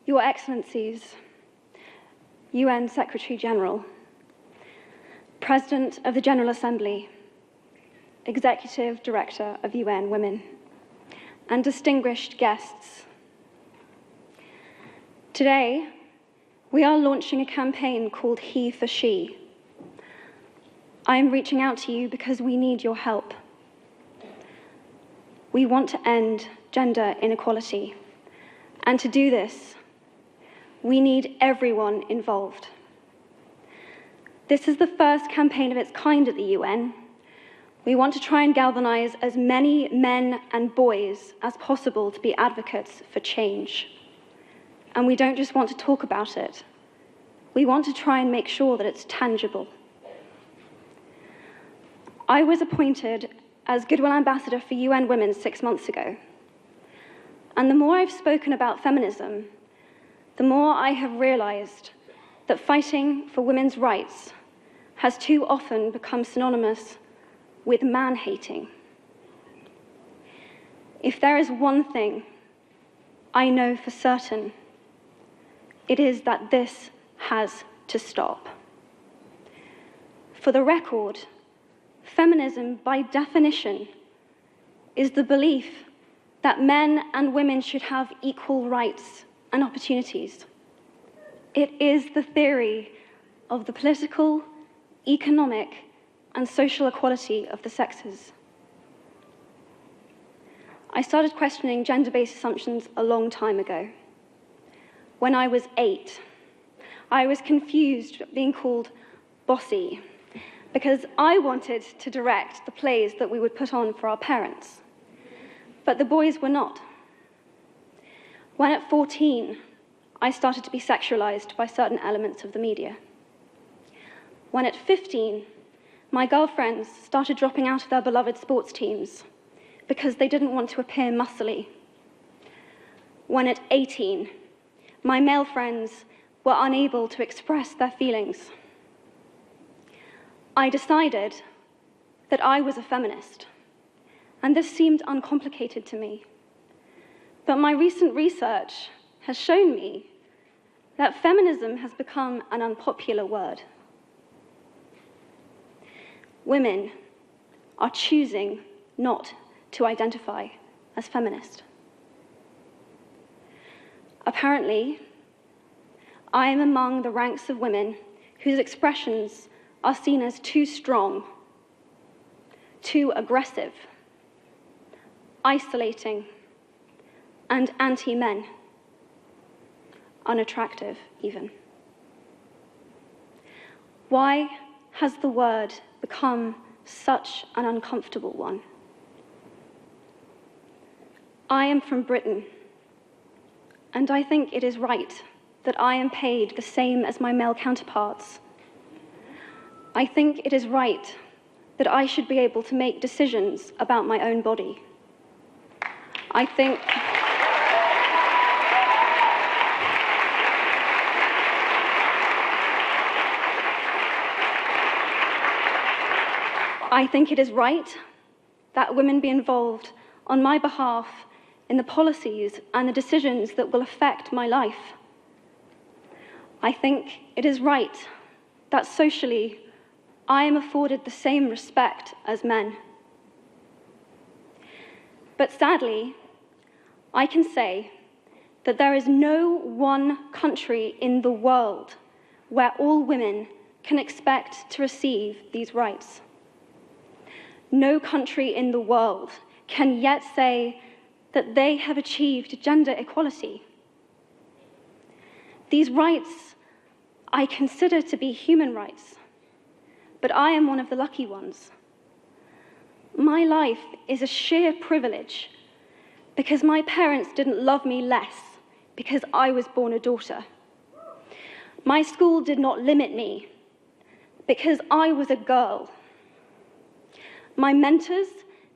Your Excellencies, UN Secretary General, President of the General Assembly, Executive Director of UN Women, and distinguished guests. Today, we are launching a campaign called He for She. I am reaching out to you because we need your help. We want to end gender inequality, and to do this, we need everyone involved. This is the first campaign of its kind at the UN. We want to try and galvanize as many men and boys as possible to be advocates for change. And we don't just want to talk about it. We want to try and make sure that it's tangible. I was appointed as Goodwill Ambassador for UN Women 6 months ago. And the more I've spoken about feminism, the more I have realized that fighting for women's rights has too often become synonymous with man-hating. If there is one thing I know for certain, it is that this has to stop. For the record, feminism, by definition, is the belief that men and women should have equal rights and opportunities. It is the theory of the political, economic, and social equality of the sexes. I started questioning gender-based assumptions a long time ago. When I was 8, I was confused being called bossy because I wanted to direct the plays that we would put on for our parents, but the boys were not. When at 14, I started to be sexualized by certain elements of the media. When at 15, my girlfriends started dropping out of their beloved sports teams because they didn't want to appear muscly. When at 18, my male friends were unable to express their feelings. I decided that I was a feminist, and this seemed uncomplicated to me. But my recent research has shown me that feminism has become an unpopular word. Women are choosing not to identify as feminist. Apparently, I am among the ranks of women whose expressions are seen as too strong, too aggressive, isolating, and anti-men, unattractive even. Why has the word become such an uncomfortable one? I am from Britain, and I think it is right that I am paid the same as my male counterparts. I think it is right that I should be able to make decisions about my own body. I think it is right that women be involved on my behalf in the policies and the decisions that will affect my life. I think it is right that socially I am afforded the same respect as men. But sadly, I can say that there is no one country in the world where all women can expect to receive these rights. No country in the world can yet say that they have achieved gender equality. These rights I consider to be human rights, but I am one of the lucky ones. My life is a sheer privilege because my parents didn't love me less because I was born a daughter. My school did not limit me because I was a girl. My mentors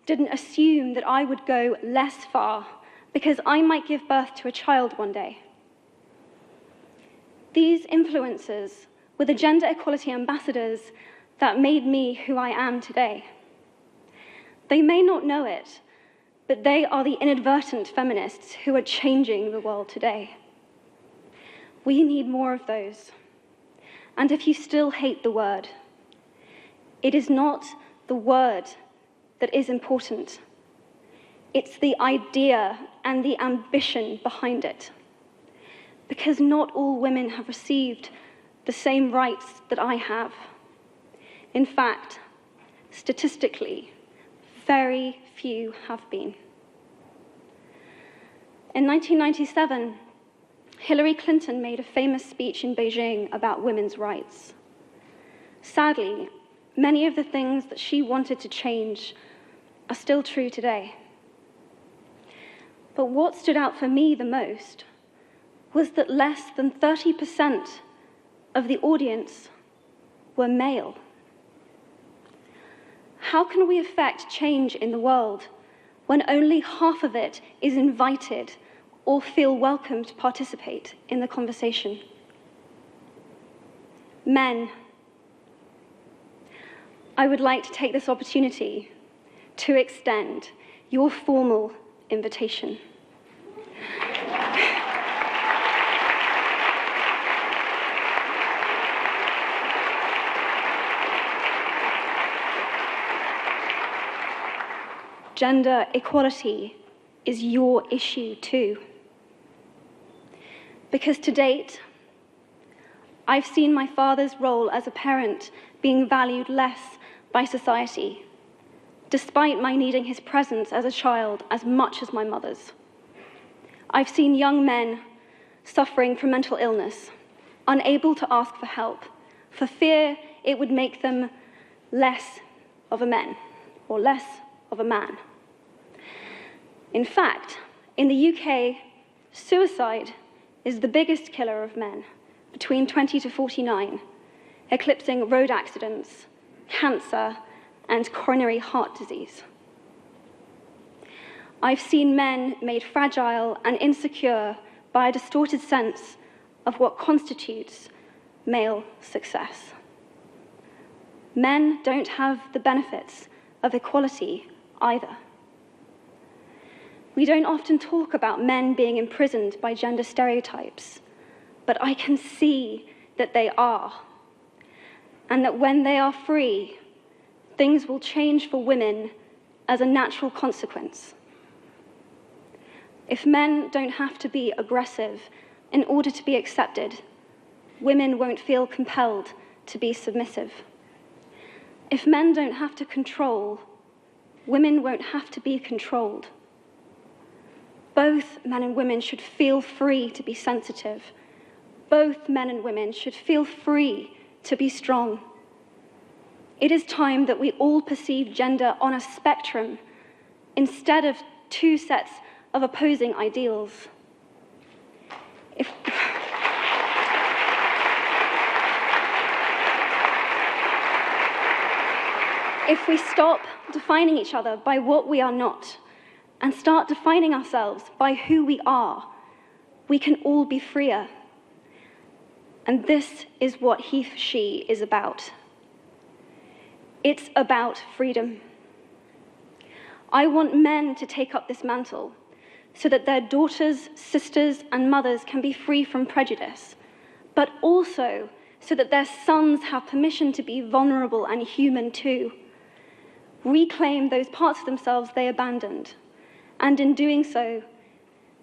didn't assume that I would go less far because I might give birth to a child one day. These influences were the gender equality ambassadors that made me who I am today. They may not know it, but they are the inadvertent feminists who are changing the world today. We need more of those. And if you still hate the word, it is not the word that is important. It's the idea and the ambition behind it. Because not all women have received the same rights that I have. In fact, statistically, very few have been. In 1997, Hillary Clinton made a famous speech in Beijing about women's rights. Sadly, many of the things that she wanted to change are still true today. But what stood out for me the most was that less than 30% of the audience were male. How can we affect change in the world when only half of it is invited or feel welcome to participate in the conversation? Men, I would like to take this opportunity to extend your formal invitation. Gender equality is your issue too. Because to date, I've seen my father's role as a parent being valued less by society, despite my needing his presence as a child as much as my mother's. I've seen young men suffering from mental illness, unable to ask for help, for fear it would make them less of a man or less of a man. In fact, in the UK, suicide is the biggest killer of men between 20 to 49, eclipsing road accidents, cancer, and coronary heart disease. I've seen men made fragile and insecure by a distorted sense of what constitutes male success. Men don't have the benefits of equality either. We don't often talk about men being imprisoned by gender stereotypes, but I can see that they are, and that when they are free, things will change for women as a natural consequence. If men don't have to be aggressive in order to be accepted, women won't feel compelled to be submissive. If men don't have to control, women won't have to be controlled. Both men and women should feel free to be sensitive. Both men and women should feel free to be strong. It is time that we all perceive gender on a spectrum instead of two sets of opposing ideals. If we stop defining each other by what we are not and start defining ourselves by who we are, we can all be freer. And this is what he, she is about. It's about freedom. I want men to take up this mantle so that their daughters, sisters, and mothers can be free from prejudice, but also so that their sons have permission to be vulnerable and human too. Reclaim those parts of themselves they abandoned, and in doing so,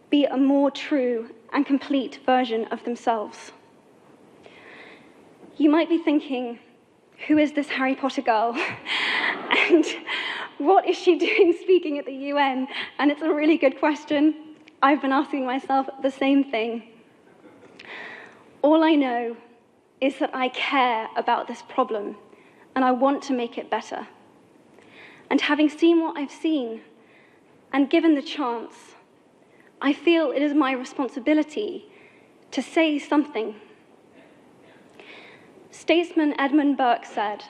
be a more true and complete version of themselves. You might be thinking, who is this Harry Potter girl? And what is she doing speaking at the UN? And it's a really good question. I've been asking myself the same thing. All I know is that I care about this problem, and I want to make it better. And having seen what I've seen, and given the chance, I feel it is my responsibility to say something. Statesman Edmund Burke said,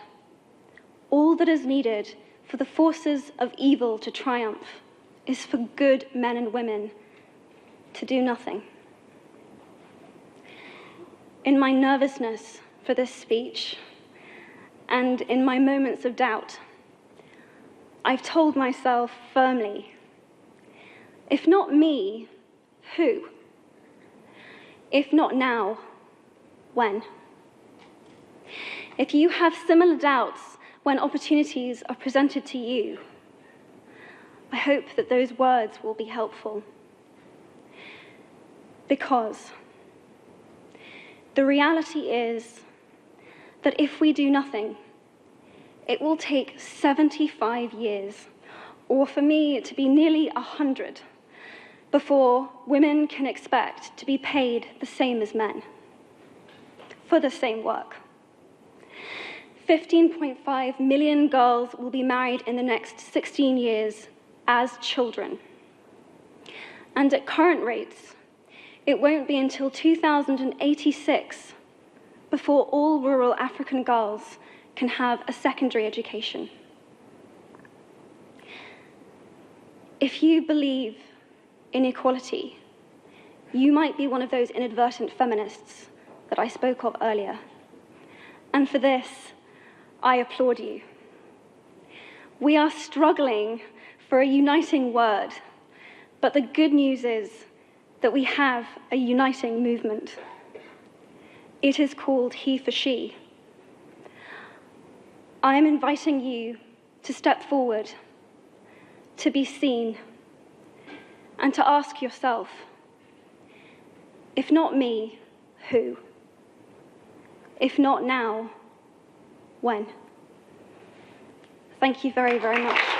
"All that is needed for the forces of evil to triumph is for good men and women to do nothing." In my nervousness for this speech, and in my moments of doubt, I've told myself firmly, if not me, who? If not now, when? If you have similar doubts when opportunities are presented to you, I hope that those words will be helpful. Because the reality is that if we do nothing, it will take 75 years, or for me to be nearly 100, before women can expect to be paid the same as men for the same work. 15.5 million girls will be married in the next 16 years as children. And at current rates, it won't be until 2086 before all rural African girls can have a secondary education. If you believe in equality, you might be one of those inadvertent feminists that I spoke of earlier. And for this, I applaud you. We are struggling for a uniting word, but the good news is that we have a uniting movement. It is called He for She. I am inviting you to step forward, to be seen, and to ask yourself, if not me, who? If not now, when? Thank you very, very much.